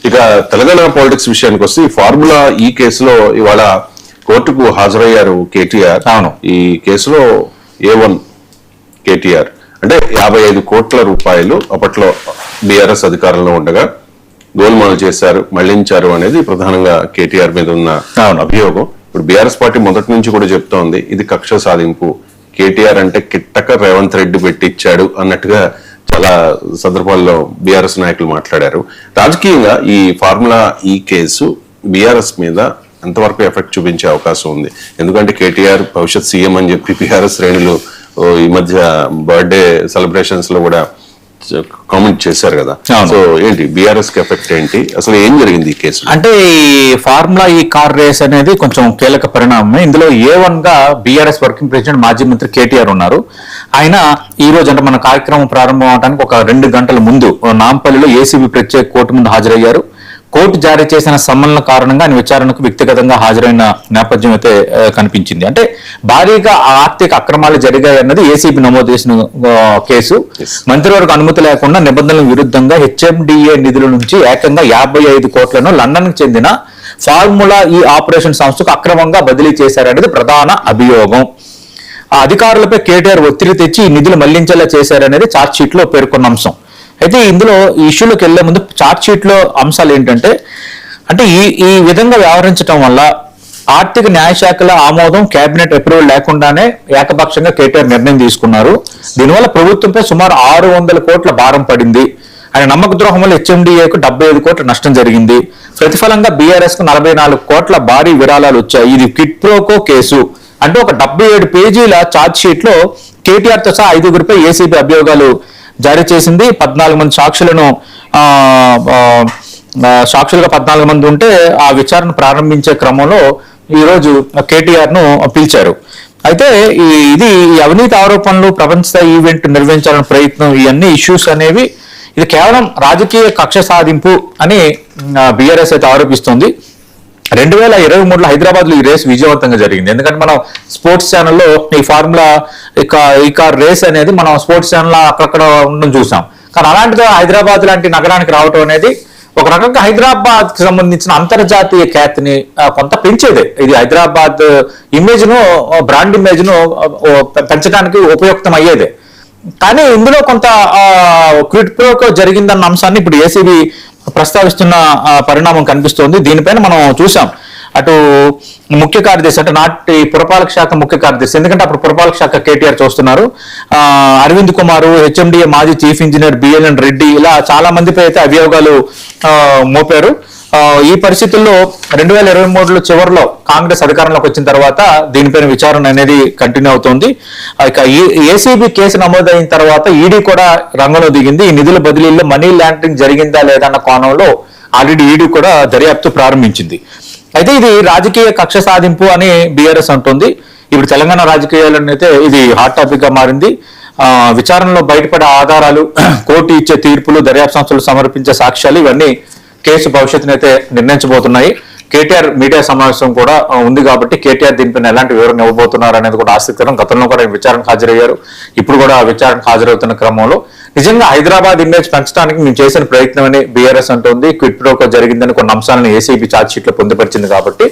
ఇక తెలంగాణ పాలిటిక్స్ విషయానికి వస్తే ఫార్ములా ఈ కేసులో ఇవాళ కోర్టుకు హాజరయ్యారు కేటీఆర్. అవును, ఈ కేసులో A1 కేటీఆర్ అంటే 55 కోట్ల రూపాయలు అప్పట్లో బీఆర్ఎస్ అధికారంలో ఉండగా గోల్మాల్ చేశారు, మళ్లించారు అనేది ప్రధానంగా కేటీఆర్ మీద ఉన్న అభియోగం. ఇప్పుడు బీఆర్ఎస్ పార్టీ మొదటి నుంచి కూడా చెప్తోంది ఇది కక్ష సాధింపు, కేటీఆర్ అంటే కిట్టక రేవంత్ రెడ్డి పెట్టించాడు అన్నట్టుగా చాలా సందర్భాల్లో బీఆర్ఎస్ నాయకులు మాట్లాడారు. రాజకీయంగా ఈ ఫార్ములా ఈ కేసు బీఆర్ఎస్ మీద ఎంతవరకు ఎఫెక్ట్ చూపించే అవకాశం ఉంది? ఎందుకంటే కేటీఆర్ భవిష్యత్ సీఎం అని చెప్పి బీఆర్ఎస్ శ్రేణులు ఈ మధ్య బర్త్డే సెలబ్రేషన్స్ లో కూడా కామెంట్ చేశారు కదా. సో ఏంటి బీఆర్ఎస్ కి ఎఫెక్ట్ ఏంటి, అసలు ఏం జరిగింది ఈ కేసు? అంటే ఈ ఫార్ములా ఈ కార్ రేస్ అనేది కొంచెం కీలక పరిణామం. ఇందులో A1 గా బీఆర్ఎస్ వర్కింగ్ ప్రెసిడెంట్ మాజీ మంత్రి కేటీఆర్ ఉన్నారు. ఆయన ఈ రోజు అంటే మన కార్యక్రమం ప్రారంభం అవడానికి ఒక 2 గంటల ముందు నాంపల్లిలో ఏసీబీ ప్రత్యేక కోర్టు ముందు హాజరయ్యారు. కోర్టు జారీ చేసిన సమ్మన్ల కారణంగా ఆయన విచారణకు వ్యక్తిగతంగా హాజరైన నేపథ్యం అయితే కనిపించింది. అంటే భారీగా ఆర్థిక అక్రమాలు జరిగాయన్నది ఏసీబీ నమోదు చేసిన కేసు. మంత్రివర్గ అనుమతి లేకుండా నిబంధనలకు విరుద్ధంగా HMDA నిధుల నుంచి ఏకంగా 55 కోట్లను లండన్ కు చెందిన ఫార్ములా ఈ ఆపరేషన్ సంస్థకు అక్రమంగా బదిలీ చేశారనేది ప్రధాన అభియోగం. ఆ అధికారులపై కేటీఆర్ ఒత్తిడి తెచ్చి ఈ నిధులు మళ్లించేలా చేశారనేది ఛార్జ్ షీట్ లో పేర్కొన్న అంశం. అయితే ఇందులో ఈ ఇష్యూలోకి వెళ్లే ముందు ఛార్జ్ షీట్ లో అంశాలు ఏంటంటే అంటే ఈ విధంగా వ్యవహరించడం వల్ల ఆర్థిక న్యాయశాఖల ఆమోదం, కేబినెట్ అప్రూవల్ లేకుండానే ఏకపక్షంగా కేటీఆర్ నిర్ణయం తీసుకున్నారు. దీనివల్ల ప్రభుత్వంపై సుమారు 600 కోట్ల భారం పడింది. ఆయన నమ్మక ద్రోహం వల్ల HMDAకు 75 కోట్ల నష్టం జరిగింది. ప్రతిఫలంగా బీఆర్ఎస్ కు 44 కోట్ల భారీ విరాళాలు వచ్చాయి. ఇది కిట్ ప్రోకో కేసు అంటే ఒక 77 పేజీల ఛార్జ్ షీట్ లో కేటీఆర్ తో సహా 5గురిపై ఏసీబీ అభియోగాలు జారీ చేసింది. 14 మంది సాక్షులుగా 14 మంది ఉంటే ఆ విచారణ ప్రారంభించే క్రమంలో ఈ రోజు కేటీఆర్ ను పిలిచారు. అయితే ఇది అవినీతి ఆరోపణలు, ప్రపంచ స్థాయి ఈవెంట్ నిర్వహించాలనే ప్రయత్నం, ఈ అన్ని ఇష్యూస్ అనేవి ఇది కేవలం రాజకీయ కక్ష సాధింపు అని బీఆర్ఎస్ అయితే ఆరోపిస్తోంది. 2023లో హైదరాబాద్ లో ఈ రేస్ విజయవంతంగా జరిగింది. ఎందుకంటే మనం స్పోర్ట్స్ ఛానల్లో ఈ ఫార్ములా ఈ కార్ రేస్ అనేది మనం స్పోర్ట్స్ ఛానల్ అక్కడక్కడ ఉండడం చూసాం. కానీ అలాంటిగా హైదరాబాద్ లాంటి నగరానికి రావటం అనేది ఒక రకంగా హైదరాబాద్ కి సంబంధించిన అంతర్జాతీయ ఖ్యాతిని కొంత పెంచేదే. ఇది హైదరాబాద్ ఇమేజ్ ను, బ్రాండ్ ఇమేజ్ ను పెంచడానికి ఉపయుక్తం అయ్యేదే. కానీ ఇందులో కొంత క్విడ్ ప్రోకో జరిగిందన్న అంశాన్ని ఇప్పుడు ఏసీబీ ప్రస్తావిస్తున్న పరిణామం కనిపిస్తోంది. దీనిపైన మనం చూసాం అటు ముఖ్య కార్యదర్శి అంటే నాటి పురపాలక శాఖ ముఖ్య కార్యదర్శి, ఎందుకంటే అప్పుడు పురపాలక శాఖ కేటీఆర్ చూస్తున్నారు, అరవింద్ కుమార్, HMDA మాజీ చీఫ్ ఇంజనీర్ BLN రెడ్డి, ఇలా చాలా మందిపై అయితే అభియోగాలు మోపారు. ఈ పరిస్థితుల్లో 2023లో చివరిలో కాంగ్రెస్ అధికారంలోకి వచ్చిన తర్వాత దీనిపైన విచారణ అనేది కంటిన్యూ అవుతోంది. ఇక ఏసీబీ కేసు నమోదైన తర్వాత ఈడీ కూడా రంగంలో దిగింది. ఈ నిధుల బదిలీల్లో మనీ లాండరింగ్ జరిగిందా లేదా అన్న కోణంలో ఆల్రెడీ ఈడీ కూడా దర్యాప్తు ప్రారంభించింది. అయితే ఇది రాజకీయ కక్ష సాధింపు అని బీఆర్ఎస్ అంటుంది. ఇప్పుడు తెలంగాణ రాజకీయాలను అయితే ఇది హాట్ టాపిక్ గా మారింది. విచారణలో బయటపడే ఆధారాలు, కోర్టు ఇచ్చే తీర్పులు, దర్యాప్తు సంస్థలు సమర్పించే సాక్ష్యాలు ఇవన్నీ కేసు భవిష్యత్తును అయితే నిర్ణయించబోతున్నాయి. కేటీఆర్ మీడియా సమావేశం కూడా ఉంది కాబట్టి కేటీఆర్ దీనిపైన ఎలాంటి వివరణ ఇవ్వబోతున్నారు అనేది కూడా ఆసక్తికరం. గతంలో కూడా విచారణకు హాజరయ్యారు, ఇప్పుడు కూడా విచారణకు హాజరవుతున్న క్రమంలో నిజంగా హైదరాబాద్ ఇమేజ్ పెంచడానికి మేము చేసిన ప్రయత్నం అని బీఆర్ఎస్ అంటోంది. క్విడ్ ప్రోకో జరిగిందని కొన్ని అంశాలను ఏసీబీ ఛార్జ్ షీట్ లో పొందుపరిచింది. కాబట్టి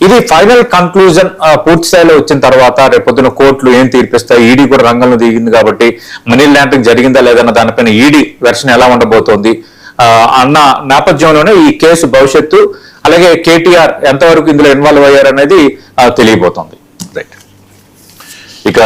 ఇది ఫైనల్ కన్క్లూజన్ పూర్తి స్థాయిలో వచ్చిన తర్వాత రేపొద్దున కోర్టులు ఏం తీర్పిస్తాయి, ఈడీ కూడా రంగంలో దిగింది కాబట్టి మనీ లాండరింగ్ జరిగిందా లేదన్న దానిపైన ఈడీ వెర్షన్ ఎలా ఉండబోతోంది అన్న నేపథ్యంలోనే ఈ కేసు భవిష్యత్తు, అలాగే కేటీఆర్ ఎంతవరకు ఇందులో ఇన్వాల్వ్ అయ్యారనేది తెలియబోతోంది. రైట్. ఇక